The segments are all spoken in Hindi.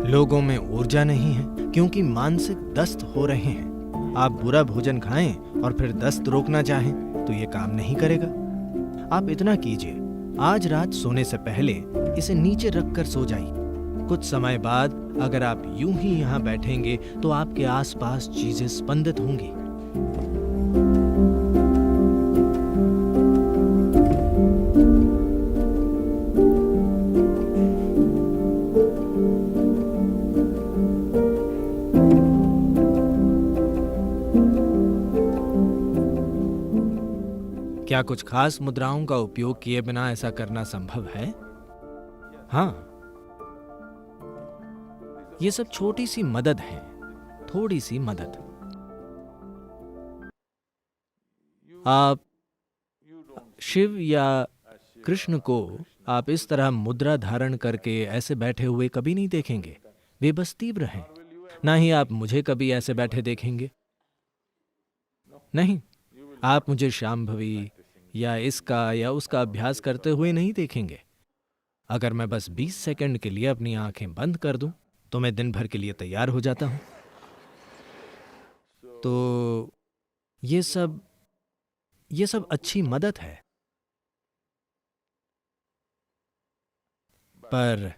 लोगों में ऊर्जा नहीं है क्योंकि मानसिक दस्त हो रहे हैं। आप बुरा भोजन खाएं और फिर दस्त रोकना चाहें तो ये काम नहीं करेगा। आप इतना कीजिए, आज रात सोने से पहले इसे नीचे रखकर सो जाइए। कुछ समय बाद अगर आप यूं ही यहाँ बैठेंगे तो आपके आसपास चीजें स्पंदित होंगी। क्या कुछ खास मुद्राओं का उपयोग किए बिना ऐसा करना संभव है? हाँ, ये सब छोटी सी मदद है, थोड़ी सी मदद। आप शिव या कृष्ण को आप इस तरह मुद्रा धारण करके ऐसे बैठे हुए कभी नहीं देखेंगे। वे बस तीव्र हैं। ना ही आप मुझे कभी ऐसे बैठे देखेंगे। नहीं, आप मुझे शांभवी या इसका या उसका अभ्यास करते हुए नहीं देखेंगे। अगर मैं बस 20 सेकंड के लिए अपनी आंखें बंद कर दूं तो मैं दिन भर के लिए तैयार हो जाता हूं। तो ये सब अच्छी मदद है, पर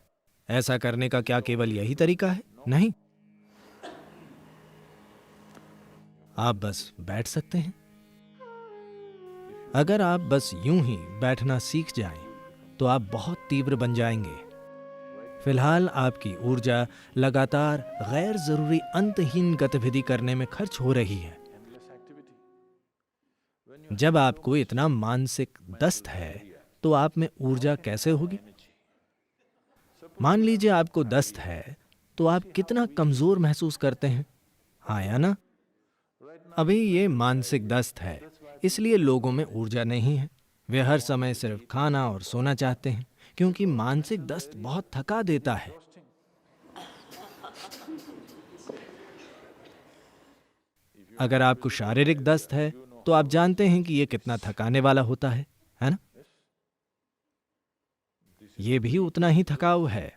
ऐसा करने का क्या केवल यही तरीका है? नहीं, आप बस बैठ सकते हैं। अगर आप बस यूं ही बैठना सीख जाएं तो आप बहुत तीव्र बन जाएंगे। फिलहाल आपकी ऊर्जा लगातार गैर जरूरी अंतहीन गतिविधि करने में खर्च हो रही है। जब आपको इतना मानसिक दस्त है तो आप में ऊर्जा कैसे होगी? मान लीजिए आपको दस्त है तो आप कितना कमजोर महसूस करते हैं, हाँ या ना? अभी ये मानसिक दस्त है, इसलिए लोगों में ऊर्जा नहीं है। वे हर समय सिर्फ खाना और सोना चाहते हैं क्योंकि मानसिक दस्त बहुत थका देता है। अगर आपको शारीरिक दस्त है तो आप जानते हैं कि यह कितना थकाने वाला होता है ना? यह भी उतना ही थकाऊ है।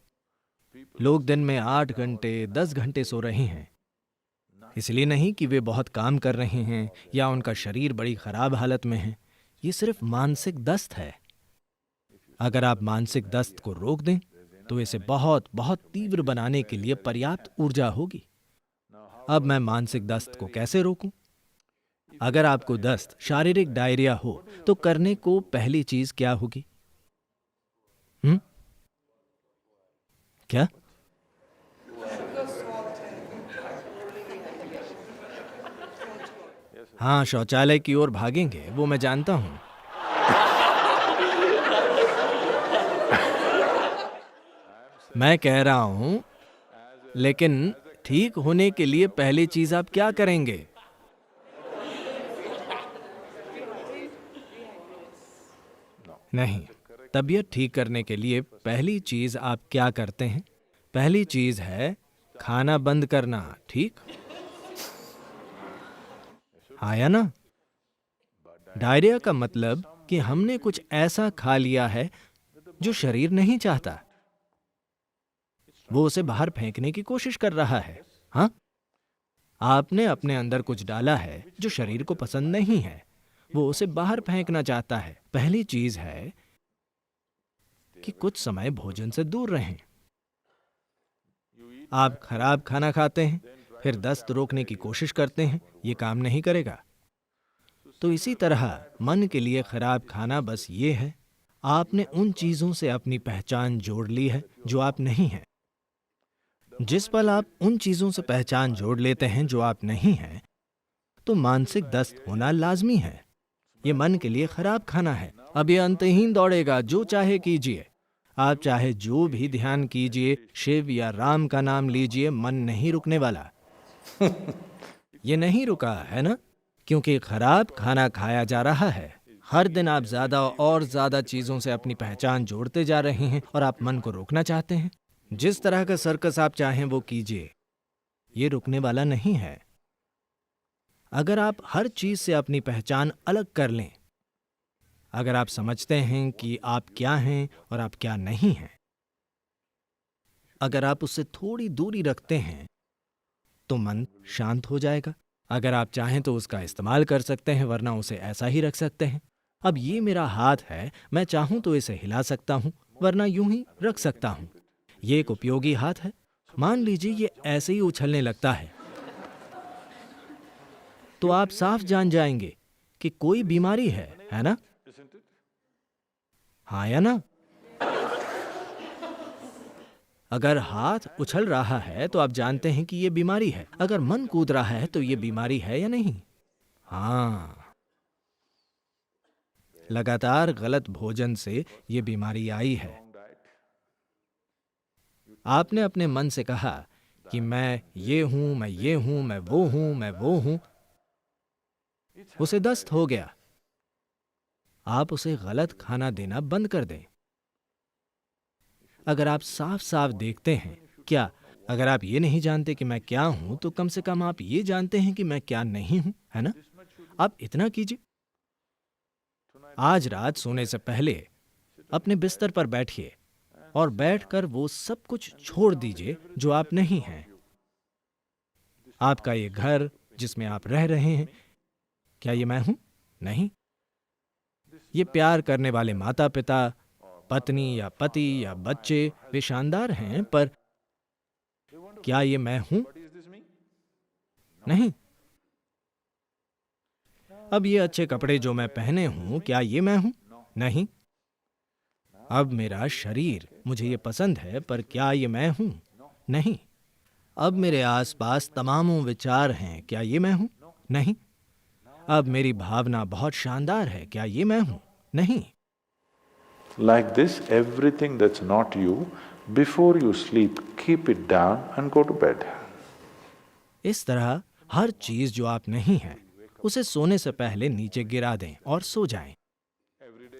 लोग दिन में 8 घंटे 10 घंटे सो रहे हैं, इसलिए नहीं कि वे बहुत काम कर रहे हैं या उनका शरीर बड़ी खराब हालत में है। ये सिर्फ मानसिक दस्त है। अगर आप मानसिक दस्त को रोक दें तो इसे बहुत बहुत तीव्र बनाने के लिए पर्याप्त ऊर्जा होगी। अब मैं मानसिक दस्त को कैसे रोकूं? अगर आपको दस्त शारीरिक डायरिया हो तो करने को पहली चीज क्या होगी? क्या? हाँ, शौचालय की ओर भागेंगे, वो मैं जानता हूं। मैं कह रहा हूं, लेकिन ठीक होने के लिए पहली चीज आप क्या करेंगे? नहीं, तबीयत ठीक करने के लिए पहली चीज आप क्या करते हैं? पहली चीज है खाना बंद करना, ठीक? हाँ या ना? डायरिया का मतलब कि हमने कुछ ऐसा खा लिया है जो शरीर नहीं चाहता। वो उसे बाहर फेंकने की कोशिश कर रहा है। हाँ, आपने अपने अंदर कुछ डाला है जो शरीर को पसंद नहीं है, वो उसे बाहर फेंकना चाहता है। पहली चीज है कि कुछ समय भोजन से दूर रहें। आप खराब खाना खाते हैं, फिर दस्त रोकने की कोशिश करते हैं, ये काम नहीं करेगा। तो इसी तरह मन के लिए खराब खाना बस ये है, आपने उन चीजों से अपनी पहचान जोड़ ली है जो आप नहीं हैं। जिस पल आप उन चीजों से पहचान जोड़ लेते हैं जो आप नहीं हैं, तो मानसिक दस्त होना लाजमी है। ये मन के लिए खराब खाना है। अब ये अंतहीन दौड़ेगा, जो चाहे कीजिए। आप चाहे जो भी ध्यान कीजिए, शिव या राम का नाम लीजिए, मन नहीं रुकने वाला। ये नहीं रुका है ना, क्योंकि खराब खाना खाया जा रहा है। हर दिन आप ज्यादा और ज्यादा चीजों से अपनी पहचान जोड़ते जा रहे हैं और आप मन को रोकना चाहते हैं। जिस तरह का सर्कस आप चाहें वो कीजिए, ये रुकने वाला नहीं है। अगर आप हर चीज से अपनी पहचान अलग कर लें, अगर आप समझते हैं कि आप क्या हैं और आप क्या नहीं हैं, अगर आप उससे थोड़ी दूरी रखते हैं तो मन शांत हो जाएगा। अगर आप चाहें तो उसका इस्तेमाल कर सकते हैं, वरना उसे ऐसा ही रख सकते हैं। अब ये मेरा हाथ है, मैं चाहूं तो इसे हिला सकता हूं, वरना यूं ही रख सकता हूं। ये एक उपयोगी हाथ है। मान लीजिए ये ऐसे ही उछलने लगता है, तो आप साफ जान जाएंगे कि कोई बीमारी है ना? हाँ या ना? अगर हाथ उछल रहा है तो आप जानते हैं कि यह बीमारी है। अगर मन कूद रहा है तो यह बीमारी है या नहीं? हाँ, लगातार गलत भोजन से यह बीमारी आई है। आपने अपने मन से कहा कि मैं ये हूं, मैं ये हूं, मैं वो हूं, मैं वो हूं। उसे दस्त हो गया। आप उसे गलत खाना देना बंद कर दें। अगर आप साफ साफ देखते हैं, क्या अगर आप ये नहीं जानते कि मैं क्या हूं, तो कम से कम आप ये जानते हैं कि मैं क्या नहीं हूं, है ना? आप इतना कीजिए। आज रात सोने से पहले अपने बिस्तर पर बैठिए और बैठकर वो सब कुछ छोड़ दीजिए जो आप नहीं हैं। आपका ये घर जिसमें आप रह रहे हैं, क्या ये मैं हूं? नहीं। ये प्यार करने वाले माता पिता, पत्नी या पति या बच्चे, वे शानदार हैं, पर क्या ये मैं हूं? नहीं। अब ये अच्छे कपड़े जो मैं पहने हूं, क्या ये मैं हूं? नहीं। अब मेरा शरीर, मुझे ये पसंद है, पर क्या ये मैं हूं? नहीं। अब मेरे आसपास तमामों विचार हैं, क्या ये मैं हूं? नहीं। अब मेरी भावना बहुत शानदार है, क्या ये मैं हूं? नहीं। Like this, everything that's not you, before you sleep, keep it down and go to bed. इस तरह हर चीज जो आप नहीं हैं, उसे सोने से पहले नीचे गिरा दें और सो जाएं।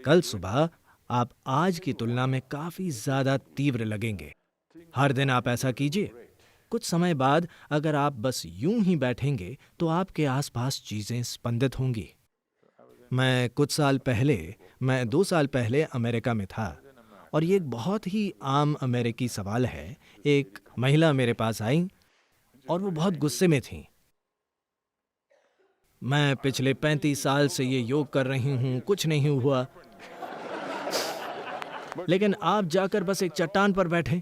कल सुबह आप आज की तुलना में काफी ज्यादा तीव्र लगेंगे। हर दिन आप ऐसा कीजिए। कुछ समय बाद अगर आप बस यूं ही बैठेंगे तो आपके आसपास चीजें स्पंदित होंगी। मैं 2 साल पहले अमेरिका में था, और ये एक बहुत ही आम अमेरिकी सवाल है। एक महिला मेरे पास आई और वो बहुत गुस्से में थी। मैं पिछले 35 साल से ये योग कर रही हूं, कुछ नहीं हुआ। लेकिन आप जाकर बस एक चट्टान पर बैठे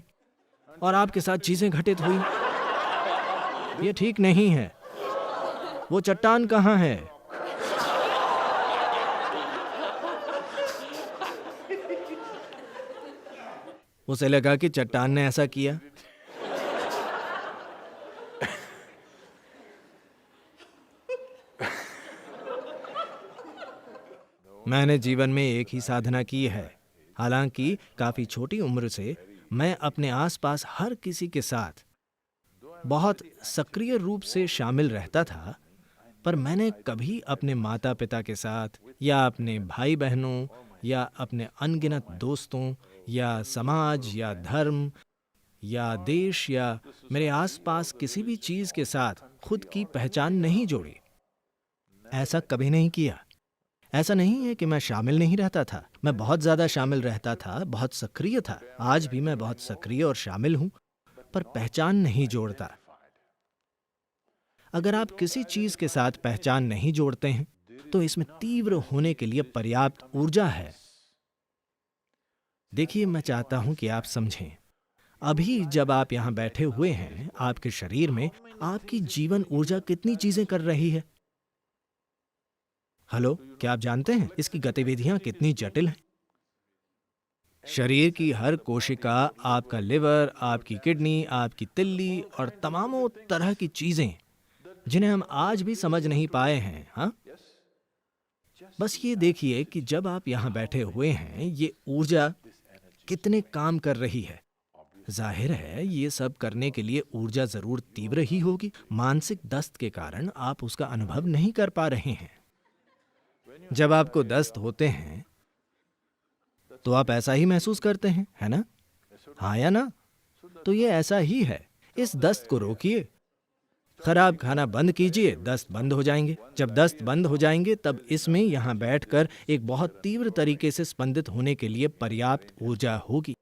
और आपके साथ चीजें घटित हुई। ये ठीक नहीं है। वो चट्टान कहाँ है? उसे लगा कि चट्टान ने ऐसा किया। मैंने जीवन में एक ही साधना की है। हालांकि काफी छोटी उम्र से मैं अपने आसपास हर किसी के साथ बहुत सक्रिय रूप से शामिल रहता था, पर मैंने कभी अपने माता पिता के साथ या अपने भाई बहनों या अपने अनगिनत दोस्तों या समाज या धर्म या देश या मेरे आसपास किसी भी चीज के साथ खुद की पहचान नहीं जोड़ी। ऐसा कभी नहीं किया। ऐसा नहीं है कि मैं शामिल नहीं रहता था। मैं बहुत ज्यादा शामिल रहता था, बहुत सक्रिय था। आज भी मैं बहुत सक्रिय और शामिल हूं, पर पहचान नहीं जोड़ता। अगर आप किसी चीज के साथ पहचान नहीं जोड़ते हैं, तो इसमें तीव्र होने के लिए पर्याप्त ऊर्जा है। देखिए, मैं चाहता हूं कि आप समझें। अभी जब आप यहां बैठे हुए हैं, आपके शरीर में आपकी जीवन ऊर्जा कितनी चीजें कर रही है। हेलो, क्या आप जानते हैं इसकी गतिविधियां कितनी जटिल हैं? शरीर की हर कोशिका, आपका लिवर, आपकी किडनी, आपकी तिल्ली और तमामों तरह की चीजें जिन्हें हम आज भी समझ नहीं पाए हैं। हाँ, बस ये देखिए कि जब आप यहां बैठे हुए हैं, ये ऊर्जा कितने काम कर रही है। जाहिर है ये सब करने के लिए ऊर्जा जरूर तीव्र ही होगी। मानसिक दस्त के कारण आप उसका अनुभव नहीं कर पा रहे हैं। जब आपको दस्त होते हैं तो आप ऐसा ही महसूस करते हैं, है ना? हाँ या ना? तो ये ऐसा ही है। इस दस्त को रोकिए, खराब खाना बंद कीजिए, दस्त बंद हो जाएंगे। जब दस्त बंद हो जाएंगे, तब इसमें यहां बैठकर एक बहुत तीव्र तरीके से स्पंदित होने के लिए पर्याप्त ऊर्जा होगी।